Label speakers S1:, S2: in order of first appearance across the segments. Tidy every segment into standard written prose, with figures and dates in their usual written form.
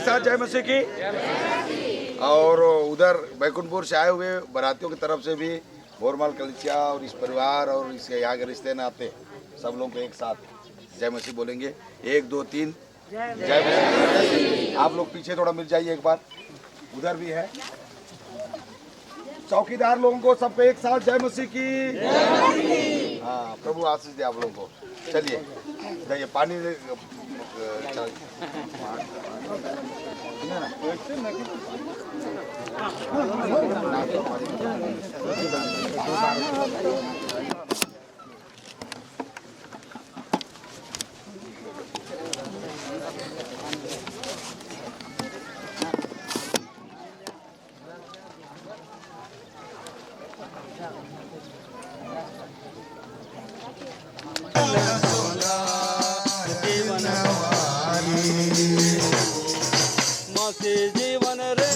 S1: साथ जय मसीह की। और उधर बैकुंठपुर से आए हुए बारातियों की तरफ से भी बोरमाल कलिसिया और इस परिवार और इसके यहाँ के रिश्ते नाते सब लोगों को एक साथ जय मसीह बोलेंगे। 1 2 3 जय मसीह। आप लोग पीछे थोड़ा मिल जाइए एक बार, उधर भी है चौकीदार लोगों को सबको एक साथ जय मसीह की। हाँ, प्रभु आशीष दे आप लोगों को। चलिए जाइए, पानी
S2: जीवन रे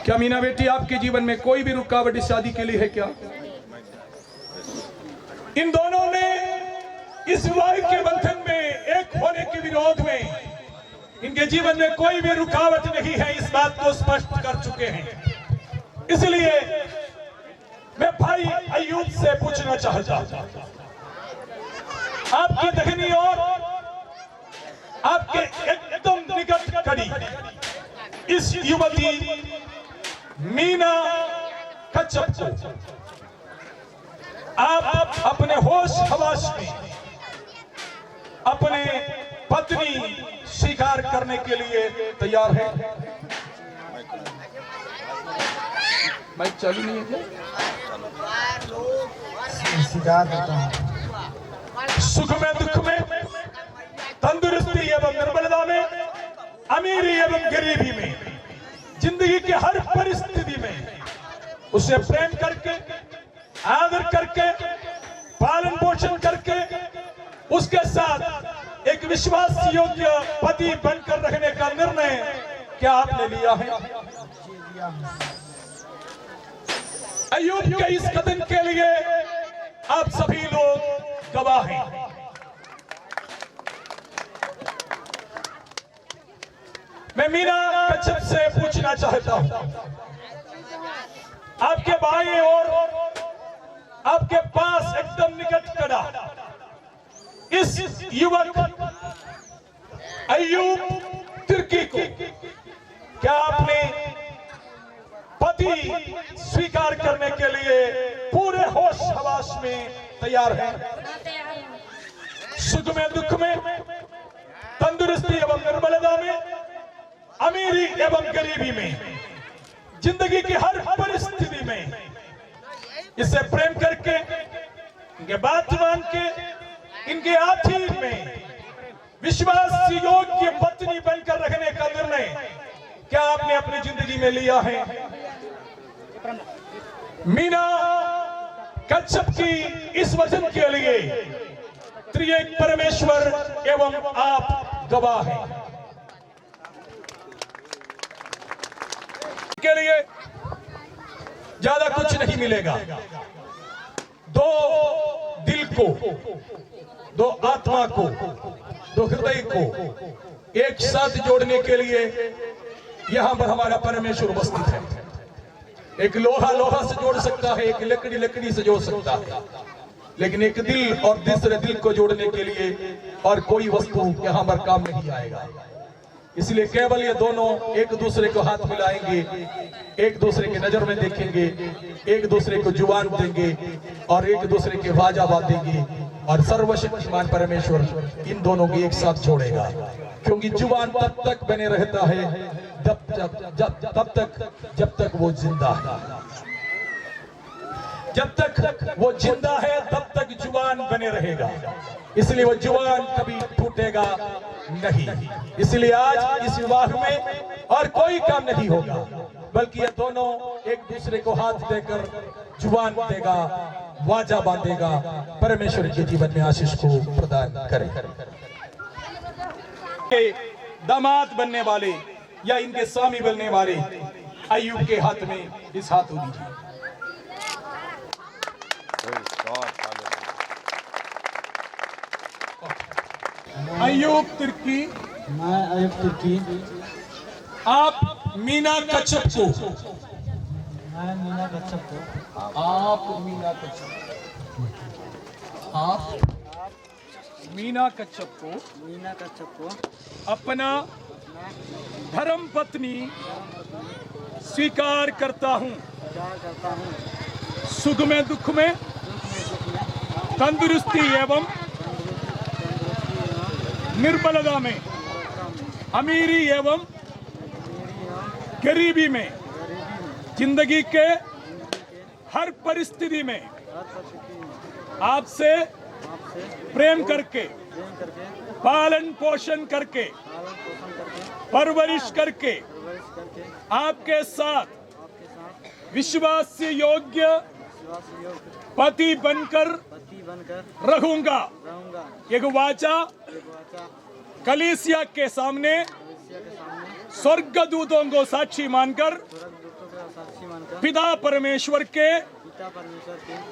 S3: क्या मीना बेटी, आपके जीवन में कोई भी रुकावट इस शादी के लिए है क्या? इन दोनों ने इस विवाह के बंधन में एक होने के विरोध में इनके जीवन में कोई भी रुकावट नहीं है, इस बात को स्पष्ट कर चुके हैं। इसलिए मैं भाई अयूब से पूछना चाहता हूं, आपकी दहिनी ओर आपके एकदम निकट खड़ी इस युवती मीना कच्छप को आप अपने होश हवास में अपने पत्नी स्वीकार करने के लिए तैयार है? माइक चालू नहीं है क्या? सुख में दुख में, तंदुरुस्ती एवं निर्बलता में, अमीरी एवं गरीबी में, जिंदगी के हर परिस्थिति में उसे प्रेम करके, आदर करके, पालन पोषण करके उसके साथ एक विश्वास योग्य पति बनकर रहने का निर्णय क्या आपने लिया है? अय्यूब के इस कदम के लिए आप सभी लोग गवाह हैं। मैं मीना कच्छप से पूछना चाहता हूं, आपके बाएं और आपके पास एकदम निकट खड़ा इस युवक अय्यूब तिर्की को क्या आपने पति स्वीकार करने के लिए पूरे होश हवास में तैयार हैं? सुख में दुख में, तंदुरुस्ती एवं निर्बलता में, अमीरी एवं गरीबी में, जिंदगी की हर परिस्थिति में इसे प्रेम करके, इनके बात मान के, इनके आखिर में विश्वास योग्य पत्नी बनकर रहने का निर्णय क्या आपने अपनी जिंदगी में लिया है? मीना कच्छप की इस वचन के लिए त्रिएक परमेश्वर एवं आप गवाह हैं। के लिए ज्यादा कुछ नहीं मिलेगा। दो दिल को, दो आत्मा को, दो हृदय को एक साथ जोड़ने के लिए यहां पर हमारा परमेश्वर उपस्थित है। एक लोहा लोहा से जोड़ सकता है, एक लकड़ी लकड़ी से जोड़ सकता है, लेकिन एक दिल और दूसरे दिल को जोड़ने के लिए और कोई वस्तु यहां पर काम नहीं आएगा। इसलिए केवल ये दोनों एक दूसरे को हाथ मिलाएंगे, एक दूसरे की नजर में देखेंगे, एक दूसरे को जुबान देंगे और एक दूसरे के वाजा बांधेंगे और सर्वशक्तिमान परमेश्वर इन दोनों को एक साथ जोड़ेगा। क्योंकि जुबान तब तक बने रहता है जब तक वो जिंदा है। जब तक वो जिंदा है तब तक जुबान बने रहेगा, इसलिए वो जुबान कभी टूटेगा नहीं। इसलिए आज इस विवाह में और कोई काम नहीं होगा, बल्कि ये दोनों एक दूसरे को हाथ देकर जुबान देगा, वाजा बांधेगा। परमेश्वर के जीवन में आशीष को प्रदान करे। दामाद बनने वाले या इनके स्वामी बनने वाले अय्यूब के हाथ में इस हाथ को दीजिए। अय्यूब तिर्की,
S2: मैं अय्यूब तिर्की,
S3: आप मीना कच्छप को,
S2: मैं मीना कच्छप को,
S3: आप मीना कच्छप, आप मीना कच्छप को,
S2: मीना कच्छप को
S3: अपना धर्म पत्नी स्वीकार करता हूँ।
S2: प्यार करता हूँ।
S3: सुख में दुख में, तंदुरुस्ती एवं निर्बलता में, अमीरी एवं गरीबी में, जिंदगी के हर परिस्थिति में आपसे प्रेम करके, पालन पोषण करके, परवरिश करके, आपके साथ विश्वास योग्य पति बनकर रहूंगा। एक वाचा कलीसिया के सामने स्वर्गदूतों को साक्षी मानकर पिता परमेश्वर के,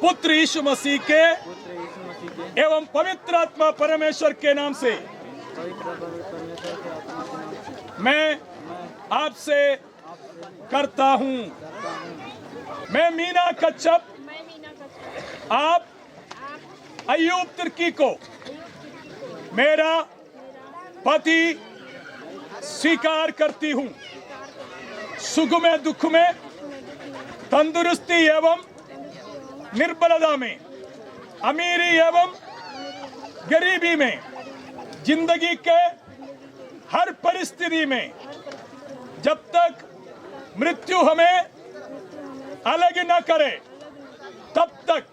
S3: पुत्र यीशु मसीह के एवं पवित्र आत्मा परमेश्वर के नाम से मैं आपसे करता हूं। मैं मीना कच्छप, आप अय्यूब तिर्की को मेरा पति स्वीकार करती हूँ। सुख में दुख में, तंदुरुस्ती एवं निर्बलता में, अमीरी एवं गरीबी में, जिंदगी के हर परिस्थिति में, जब तक मृत्यु हमें अलग न करे तब तक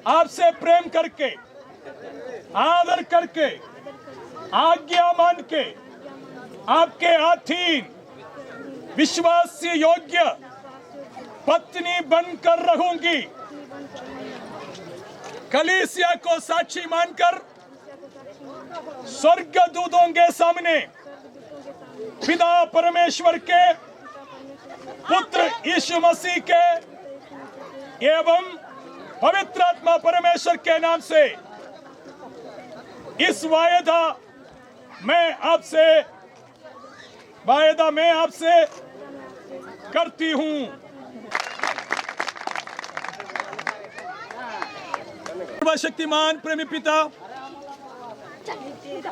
S3: आपसे प्रेम करके, आदर करके, आज्ञा मान के, आपके अधीन विश्वास योग्य पत्नी बनकर रहूंगी। कलीसिया को साक्षी मानकर स्वर्गदूतों के सामने पिता परमेश्वर के, पुत्र यीशु मसीह के एवं पवित्र आत्मा परमेश्वर के नाम से इस वायदा मैं आपसे करती हूं। सर्वशक्तिमान प्रेमी पिता,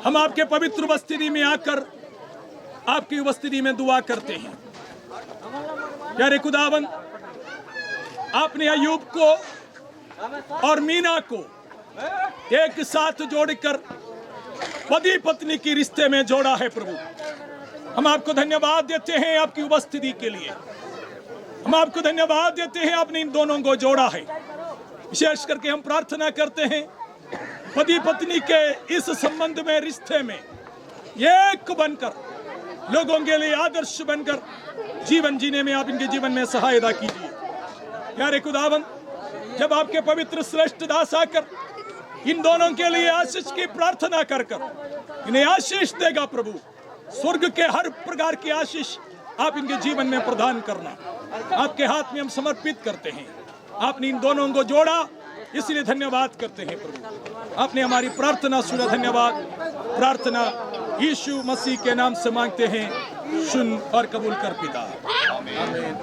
S3: हम आपके पवित्र उपस्थिति में आकर आपकी उपस्थिति में दुआ करते हैं। प्यारे खुदावन, आपने अय्यूब को और मीना को एक साथ जोड़कर पति पत्नी की रिश्ते में जोड़ा है। प्रभु, हम आपको धन्यवाद देते हैं आपकी उपस्थिति के लिए। हम आपको धन्यवाद देते हैं आपने इन दोनों को जोड़ा है। विशेष करके हम प्रार्थना करते हैं पति पत्नी के इस संबंध में, रिश्ते में एक बनकर, लोगों के लिए आदर्श बनकर जीवन जीने में आप इनके जीवन में सहायता कीजिए। प्यारे खुदावन, जब आपके पवित्र श्रेष्ठ दास आकर इन दोनों के लिए आशीष की प्रार्थना कर इन्हें आशीष देगा, प्रभु स्वर्ग के हर प्रकार की आशीष आप इनके जीवन में प्रदान करना आपके हाथ में हम समर्पित करते हैं। आपने इन दोनों को जोड़ा, इसलिए धन्यवाद करते हैं प्रभु। आपने हमारी प्रार्थना सुना, धन्यवाद। प्रार्थना यीशु मसीह के नाम से मांगते हैं, सुन और कबूल कर पिता। आमीन।